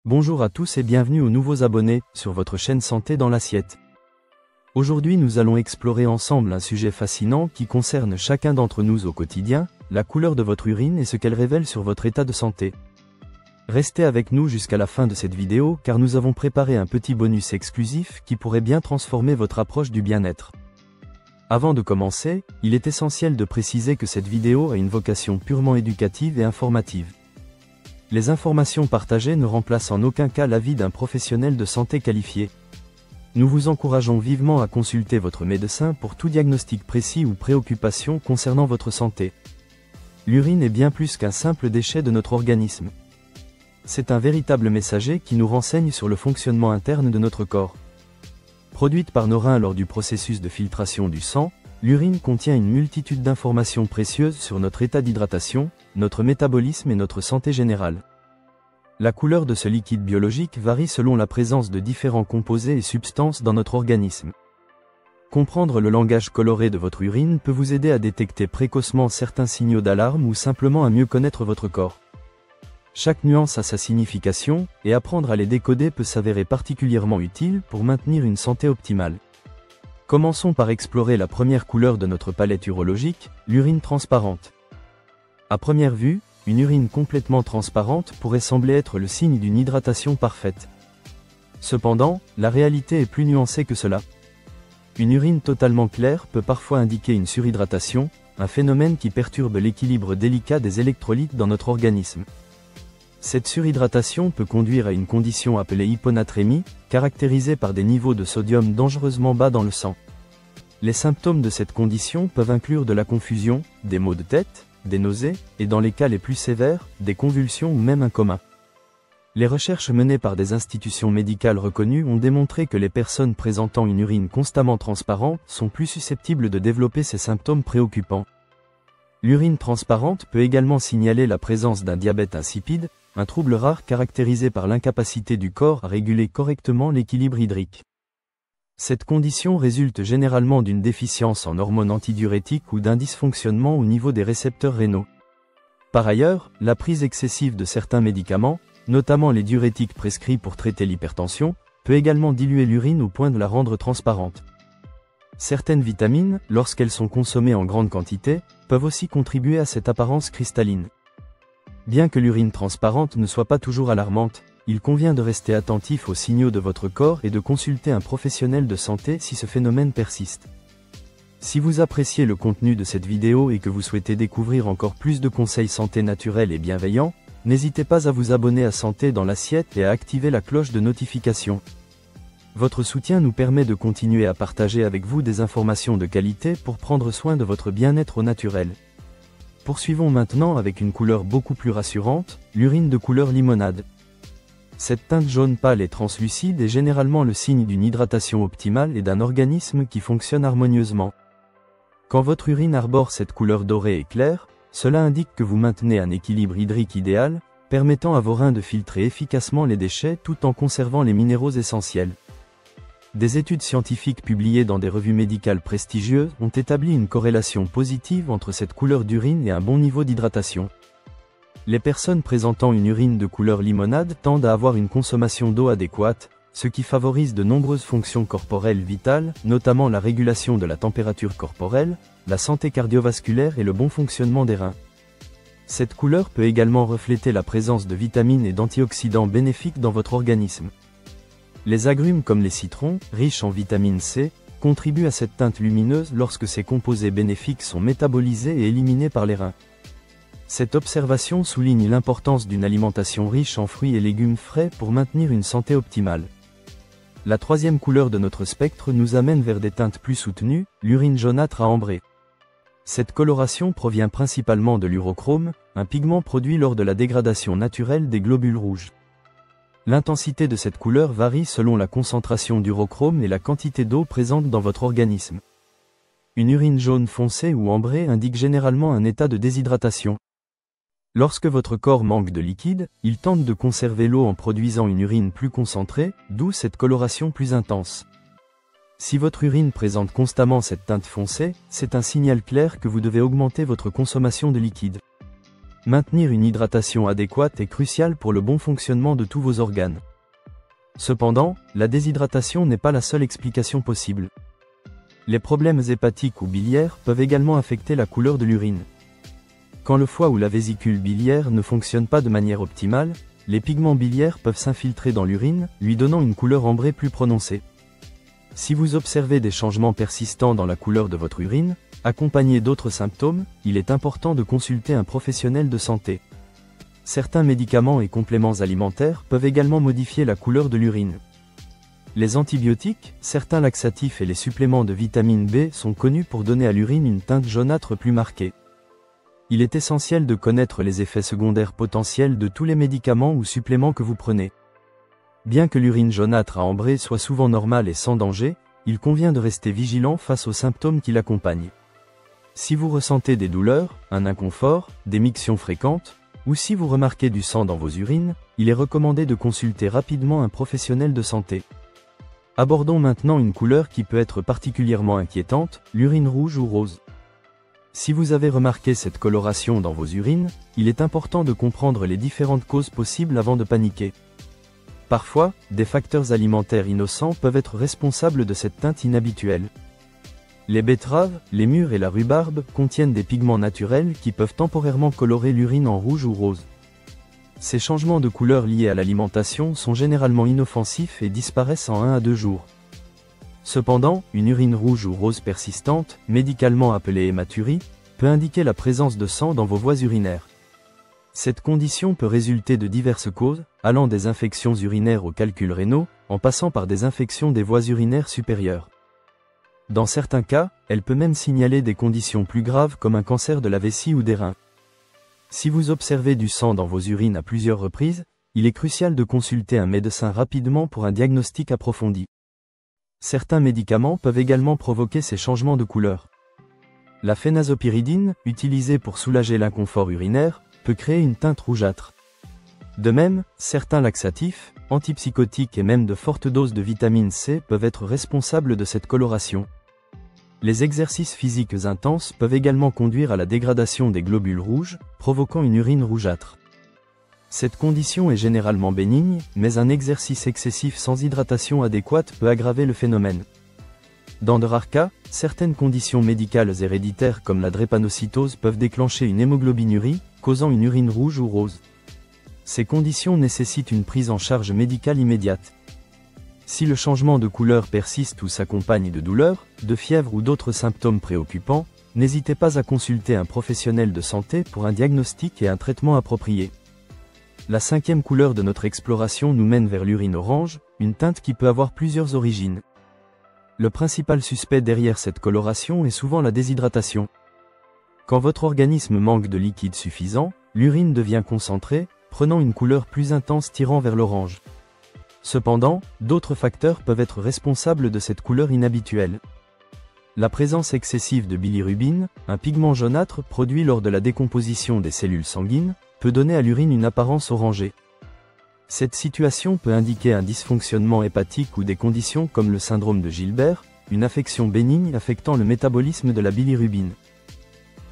Bonjour à tous et bienvenue aux nouveaux abonnés sur votre chaîne Santé dans l'assiette. Aujourd'hui nous allons explorer ensemble un sujet fascinant qui concerne chacun d'entre nous au quotidien, la couleur de votre urine et ce qu'elle révèle sur votre état de santé. Restez avec nous jusqu'à la fin de cette vidéo car nous avons préparé un petit bonus exclusif qui pourrait bien transformer votre approche du bien-être. Avant de commencer, il est essentiel de préciser que cette vidéo a une vocation purement éducative et informative. Les informations partagées ne remplacent en aucun cas l'avis d'un professionnel de santé qualifié. Nous vous encourageons vivement à consulter votre médecin pour tout diagnostic précis ou préoccupation concernant votre santé. L'urine est bien plus qu'un simple déchet de notre organisme. C'est un véritable messager qui nous renseigne sur le fonctionnement interne de notre corps. Produite par nos reins lors du processus de filtration du sang, l'urine contient une multitude d'informations précieuses sur notre état d'hydratation, notre métabolisme et notre santé générale. La couleur de ce liquide biologique varie selon la présence de différents composés et substances dans notre organisme. Comprendre le langage coloré de votre urine peut vous aider à détecter précocement certains signaux d'alarme ou simplement à mieux connaître votre corps. Chaque nuance a sa signification, et apprendre à les décoder peut s'avérer particulièrement utile pour maintenir une santé optimale. Commençons par explorer la première couleur de notre palette urologique, l'urine transparente. À première vue, une urine complètement transparente pourrait sembler être le signe d'une hydratation parfaite. Cependant, la réalité est plus nuancée que cela. Une urine totalement claire peut parfois indiquer une surhydratation, un phénomène qui perturbe l'équilibre délicat des électrolytes dans notre organisme. Cette surhydratation peut conduire à une condition appelée hyponatrémie, caractérisée par des niveaux de sodium dangereusement bas dans le sang. Les symptômes de cette condition peuvent inclure de la confusion, des maux de tête, des nausées, et dans les cas les plus sévères, des convulsions ou même un coma. Les recherches menées par des institutions médicales reconnues ont démontré que les personnes présentant une urine constamment transparente sont plus susceptibles de développer ces symptômes préoccupants. L'urine transparente peut également signaler la présence d'un diabète insipide, un trouble rare caractérisé par l'incapacité du corps à réguler correctement l'équilibre hydrique. Cette condition résulte généralement d'une déficience en hormones antidiurétiques ou d'un dysfonctionnement au niveau des récepteurs rénaux. Par ailleurs, la prise excessive de certains médicaments, notamment les diurétiques prescrits pour traiter l'hypertension, peut également diluer l'urine au point de la rendre transparente. Certaines vitamines, lorsqu'elles sont consommées en grande quantité, peuvent aussi contribuer à cette apparence cristalline. Bien que l'urine transparente ne soit pas toujours alarmante, il convient de rester attentif aux signaux de votre corps et de consulter un professionnel de santé si ce phénomène persiste. Si vous appréciez le contenu de cette vidéo et que vous souhaitez découvrir encore plus de conseils santé naturels et bienveillants, n'hésitez pas à vous abonner à Santé dans l'assiette et à activer la cloche de notification. Votre soutien nous permet de continuer à partager avec vous des informations de qualité pour prendre soin de votre bien-être au naturel. Poursuivons maintenant avec une couleur beaucoup plus rassurante, l'urine de couleur limonade. Cette teinte jaune pâle et translucide est généralement le signe d'une hydratation optimale et d'un organisme qui fonctionne harmonieusement. Quand votre urine arbore cette couleur dorée et claire, cela indique que vous maintenez un équilibre hydrique idéal, permettant à vos reins de filtrer efficacement les déchets tout en conservant les minéraux essentiels. Des études scientifiques publiées dans des revues médicales prestigieuses ont établi une corrélation positive entre cette couleur d'urine et un bon niveau d'hydratation. Les personnes présentant une urine de couleur limonade tendent à avoir une consommation d'eau adéquate, ce qui favorise de nombreuses fonctions corporelles vitales, notamment la régulation de la température corporelle, la santé cardiovasculaire et le bon fonctionnement des reins. Cette couleur peut également refléter la présence de vitamines et d'antioxydants bénéfiques dans votre organisme. Les agrumes comme les citrons, riches en vitamine C, contribuent à cette teinte lumineuse lorsque ces composés bénéfiques sont métabolisés et éliminés par les reins. Cette observation souligne l'importance d'une alimentation riche en fruits et légumes frais pour maintenir une santé optimale. La troisième couleur de notre spectre nous amène vers des teintes plus soutenues, l'urine jaunâtre à ambrée. Cette coloration provient principalement de l'urochrome, un pigment produit lors de la dégradation naturelle des globules rouges. L'intensité de cette couleur varie selon la concentration d'urochrome et la quantité d'eau présente dans votre organisme. Une urine jaune foncée ou ambrée indique généralement un état de déshydratation. Lorsque votre corps manque de liquide, il tente de conserver l'eau en produisant une urine plus concentrée, d'où cette coloration plus intense. Si votre urine présente constamment cette teinte foncée, c'est un signal clair que vous devez augmenter votre consommation de liquide. Maintenir une hydratation adéquate est crucial pour le bon fonctionnement de tous vos organes. Cependant, la déshydratation n'est pas la seule explication possible. Les problèmes hépatiques ou biliaires peuvent également affecter la couleur de l'urine. Quand le foie ou la vésicule biliaire ne fonctionne pas de manière optimale, les pigments biliaires peuvent s'infiltrer dans l'urine, lui donnant une couleur ambrée plus prononcée. Si vous observez des changements persistants dans la couleur de votre urine, accompagnés d'autres symptômes, il est important de consulter un professionnel de santé. Certains médicaments et compléments alimentaires peuvent également modifier la couleur de l'urine. Les antibiotiques, certains laxatifs et les suppléments de vitamine B sont connus pour donner à l'urine une teinte jaunâtre plus marquée. Il est essentiel de connaître les effets secondaires potentiels de tous les médicaments ou suppléments que vous prenez. Bien que l'urine jaunâtre à ambrée soit souvent normale et sans danger, il convient de rester vigilant face aux symptômes qui l'accompagnent. Si vous ressentez des douleurs, un inconfort, des mictions fréquentes, ou si vous remarquez du sang dans vos urines, il est recommandé de consulter rapidement un professionnel de santé. Abordons maintenant une couleur qui peut être particulièrement inquiétante, l'urine rouge ou rose. Si vous avez remarqué cette coloration dans vos urines, il est important de comprendre les différentes causes possibles avant de paniquer. Parfois, des facteurs alimentaires innocents peuvent être responsables de cette teinte inhabituelle. Les betteraves, les mûres et la rhubarbe contiennent des pigments naturels qui peuvent temporairement colorer l'urine en rouge ou rose. Ces changements de couleur liés à l'alimentation sont généralement inoffensifs et disparaissent en 1 à 2 jours. Cependant, une urine rouge ou rose persistante, médicalement appelée hématurie, peut indiquer la présence de sang dans vos voies urinaires. Cette condition peut résulter de diverses causes, allant des infections urinaires aux calculs rénaux, en passant par des infections des voies urinaires supérieures. Dans certains cas, elle peut même signaler des conditions plus graves comme un cancer de la vessie ou des reins. Si vous observez du sang dans vos urines à plusieurs reprises, il est crucial de consulter un médecin rapidement pour un diagnostic approfondi. Certains médicaments peuvent également provoquer ces changements de couleur. La phénazopyridine, utilisée pour soulager l'inconfort urinaire, peut créer une teinte rougeâtre. De même, certains laxatifs, antipsychotiques et même de fortes doses de vitamine C peuvent être responsables de cette coloration. Les exercices physiques intenses peuvent également conduire à la dégradation des globules rouges, provoquant une urine rougeâtre. Cette condition est généralement bénigne, mais un exercice excessif sans hydratation adéquate peut aggraver le phénomène. Dans de rares cas, certaines conditions médicales héréditaires comme la drépanocytose peuvent déclencher une hémoglobinurie, causant une urine rouge ou rose. Ces conditions nécessitent une prise en charge médicale immédiate. Si le changement de couleur persiste ou s'accompagne de douleurs, de fièvre ou d'autres symptômes préoccupants, n'hésitez pas à consulter un professionnel de santé pour un diagnostic et un traitement approprié. La 5e couleur de notre exploration nous mène vers l'urine orange, une teinte qui peut avoir plusieurs origines. Le principal suspect derrière cette coloration est souvent la déshydratation. Quand votre organisme manque de liquide suffisant, l'urine devient concentrée, prenant une couleur plus intense tirant vers l'orange. Cependant, d'autres facteurs peuvent être responsables de cette couleur inhabituelle. La présence excessive de bilirubine, un pigment jaunâtre produit lors de la décomposition des cellules sanguines, peut donner à l'urine une apparence orangée. Cette situation peut indiquer un dysfonctionnement hépatique ou des conditions comme le syndrome de Gilbert, une affection bénigne affectant le métabolisme de la bilirubine.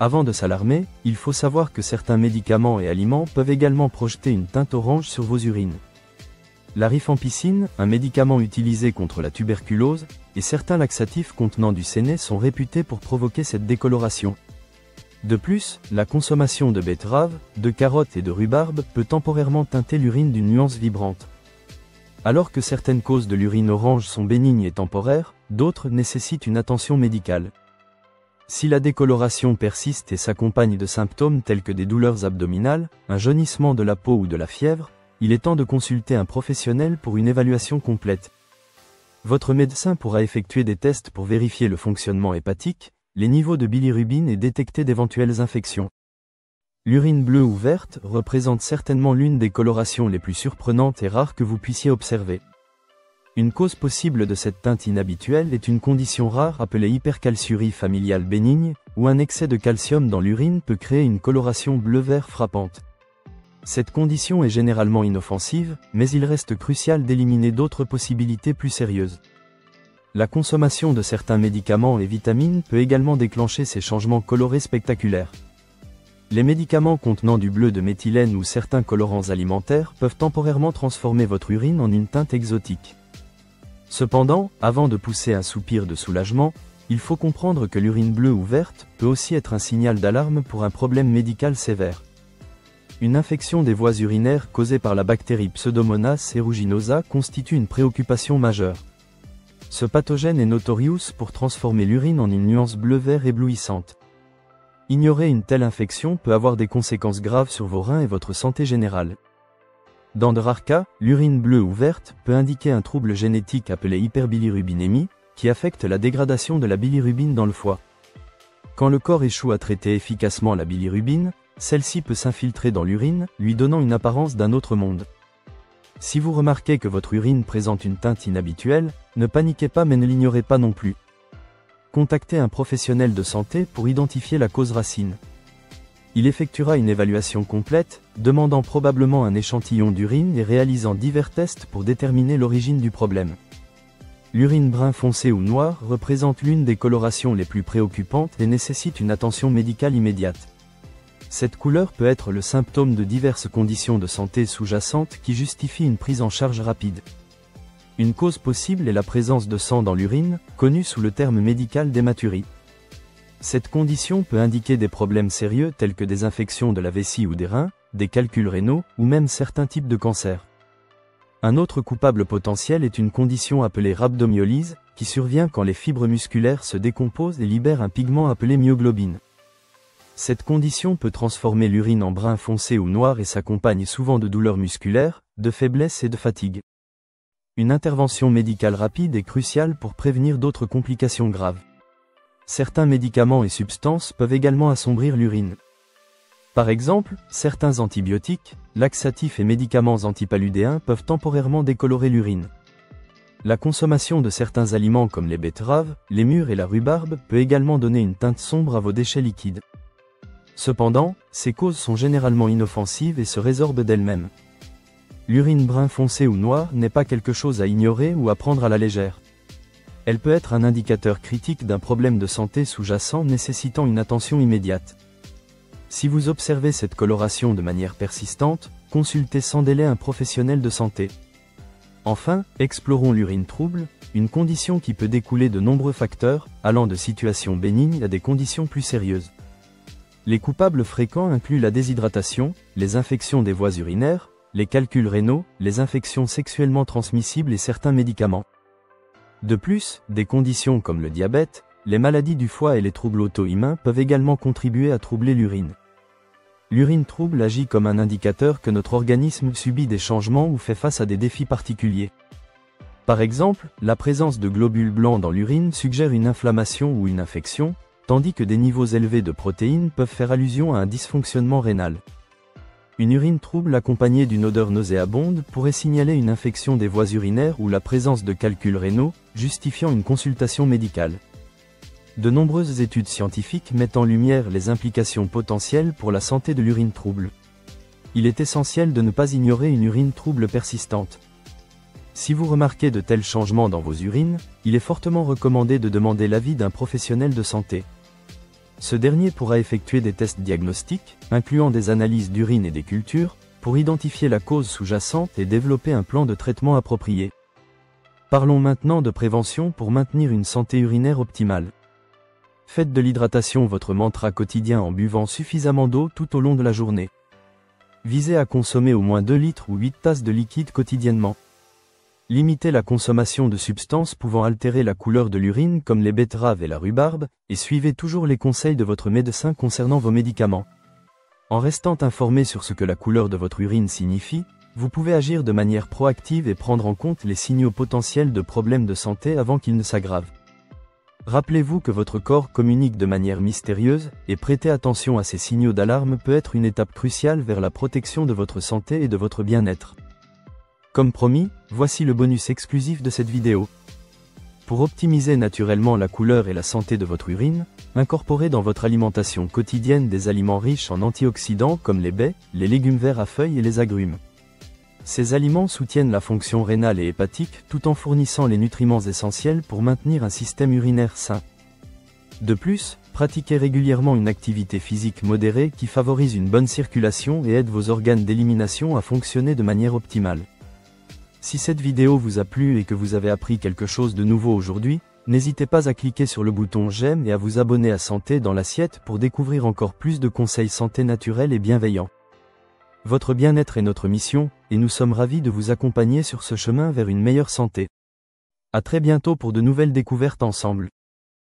Avant de s'alarmer, il faut savoir que certains médicaments et aliments peuvent également projeter une teinte orange sur vos urines. La rifampicine, un médicament utilisé contre la tuberculose, et certains laxatifs contenant du séné sont réputés pour provoquer cette décoloration. De plus, la consommation de betteraves, de carottes et de rhubarbe peut temporairement teinter l'urine d'une nuance vibrante. Alors que certaines causes de l'urine orange sont bénignes et temporaires, d'autres nécessitent une attention médicale. Si la décoloration persiste et s'accompagne de symptômes tels que des douleurs abdominales, un jaunissement de la peau ou de la fièvre, il est temps de consulter un professionnel pour une évaluation complète. Votre médecin pourra effectuer des tests pour vérifier le fonctionnement hépatique, les niveaux de bilirubine et détecter d'éventuelles infections. L'urine bleue ou verte représente certainement l'une des colorations les plus surprenantes et rares que vous puissiez observer. Une cause possible de cette teinte inhabituelle est une condition rare appelée hypercalciurie familiale bénigne, où un excès de calcium dans l'urine peut créer une coloration bleu-vert frappante. Cette condition est généralement inoffensive, mais il reste crucial d'éliminer d'autres possibilités plus sérieuses. La consommation de certains médicaments et vitamines peut également déclencher ces changements colorés spectaculaires. Les médicaments contenant du bleu de méthylène ou certains colorants alimentaires peuvent temporairement transformer votre urine en une teinte exotique. Cependant, avant de pousser un soupir de soulagement, il faut comprendre que l'urine bleue ou verte peut aussi être un signal d'alarme pour un problème médical sévère. Une infection des voies urinaires causée par la bactérie Pseudomonas aeruginosa constitue une préoccupation majeure. Ce pathogène est notorious pour transformer l'urine en une nuance bleu-vert éblouissante. Ignorer une telle infection peut avoir des conséquences graves sur vos reins et votre santé générale. Dans de rares cas, l'urine bleue ou verte peut indiquer un trouble génétique appelé hyperbilirubinémie, qui affecte la dégradation de la bilirubine dans le foie. Quand le corps échoue à traiter efficacement la bilirubine, celle-ci peut s'infiltrer dans l'urine, lui donnant une apparence d'un autre monde. Si vous remarquez que votre urine présente une teinte inhabituelle, ne paniquez pas mais ne l'ignorez pas non plus. Contactez un professionnel de santé pour identifier la cause racine. Il effectuera une évaluation complète, demandant probablement un échantillon d'urine et réalisant divers tests pour déterminer l'origine du problème. L'urine brun foncé ou noir représente l'une des colorations les plus préoccupantes et nécessite une attention médicale immédiate. Cette couleur peut être le symptôme de diverses conditions de santé sous-jacentes qui justifient une prise en charge rapide. Une cause possible est la présence de sang dans l'urine, connue sous le terme médical d'hématurie. Cette condition peut indiquer des problèmes sérieux tels que des infections de la vessie ou des reins, des calculs rénaux, ou même certains types de cancers. Un autre coupable potentiel est une condition appelée rhabdomyolyse, qui survient quand les fibres musculaires se décomposent et libèrent un pigment appelé myoglobine. Cette condition peut transformer l'urine en brun foncé ou noir et s'accompagne souvent de douleurs musculaires, de faiblesse et de fatigue. Une intervention médicale rapide est cruciale pour prévenir d'autres complications graves. Certains médicaments et substances peuvent également assombrir l'urine. Par exemple, certains antibiotiques, laxatifs et médicaments antipaludéens peuvent temporairement décolorer l'urine. La consommation de certains aliments comme les betteraves, les mûres et la rhubarbe peut également donner une teinte sombre à vos déchets liquides. Cependant, ces causes sont généralement inoffensives et se résorbent d'elles-mêmes. L'urine brun foncé ou noir n'est pas quelque chose à ignorer ou à prendre à la légère. Elle peut être un indicateur critique d'un problème de santé sous-jacent nécessitant une attention immédiate. Si vous observez cette coloration de manière persistante, consultez sans délai un professionnel de santé. Enfin, explorons l'urine trouble, une condition qui peut découler de nombreux facteurs, allant de situations bénignes à des conditions plus sérieuses. Les coupables fréquents incluent la déshydratation, les infections des voies urinaires, les calculs rénaux, les infections sexuellement transmissibles et certains médicaments. De plus, des conditions comme le diabète, les maladies du foie et les troubles auto-immuns peuvent également contribuer à troubler l'urine. L'urine trouble agit comme un indicateur que notre organisme subit des changements ou fait face à des défis particuliers. Par exemple, la présence de globules blancs dans l'urine suggère une inflammation ou une infection, tandis que des niveaux élevés de protéines peuvent faire allusion à un dysfonctionnement rénal. Une urine trouble accompagnée d'une odeur nauséabonde pourrait signaler une infection des voies urinaires ou la présence de calculs rénaux, justifiant une consultation médicale. De nombreuses études scientifiques mettent en lumière les implications potentielles pour la santé de l'urine trouble. Il est essentiel de ne pas ignorer une urine trouble persistante. Si vous remarquez de tels changements dans vos urines, il est fortement recommandé de demander l'avis d'un professionnel de santé. Ce dernier pourra effectuer des tests diagnostiques, incluant des analyses d'urine et des cultures, pour identifier la cause sous-jacente et développer un plan de traitement approprié. Parlons maintenant de prévention pour maintenir une santé urinaire optimale. Faites de l'hydratation votre mantra quotidien en buvant suffisamment d'eau tout au long de la journée. Visez à consommer au moins 2 litres ou 8 tasses de liquide quotidiennement. Limitez la consommation de substances pouvant altérer la couleur de l'urine comme les betteraves et la rhubarbe, et suivez toujours les conseils de votre médecin concernant vos médicaments. En restant informé sur ce que la couleur de votre urine signifie, vous pouvez agir de manière proactive et prendre en compte les signaux potentiels de problèmes de santé avant qu'ils ne s'aggravent. Rappelez-vous que votre corps communique de manière mystérieuse, et prêter attention à ces signaux d'alarme peut être une étape cruciale vers la protection de votre santé et de votre bien-être. Comme promis, voici le bonus exclusif de cette vidéo. Pour optimiser naturellement la couleur et la santé de votre urine, incorporez dans votre alimentation quotidienne des aliments riches en antioxydants comme les baies, les légumes verts à feuilles et les agrumes. Ces aliments soutiennent la fonction rénale et hépatique tout en fournissant les nutriments essentiels pour maintenir un système urinaire sain. De plus, Pratiquez régulièrement une activité physique modérée qui favorise une bonne circulation et aide vos organes d'élimination à fonctionner de manière optimale. Si cette vidéo vous a plu et que vous avez appris quelque chose de nouveau aujourd'hui, n'hésitez pas à cliquer sur le bouton j'aime et à vous abonner à Santé dans l'assiette pour découvrir encore plus de conseils santé naturels et bienveillants. Votre bien-être est notre mission, et nous sommes ravis de vous accompagner sur ce chemin vers une meilleure santé. À très bientôt pour de nouvelles découvertes ensemble.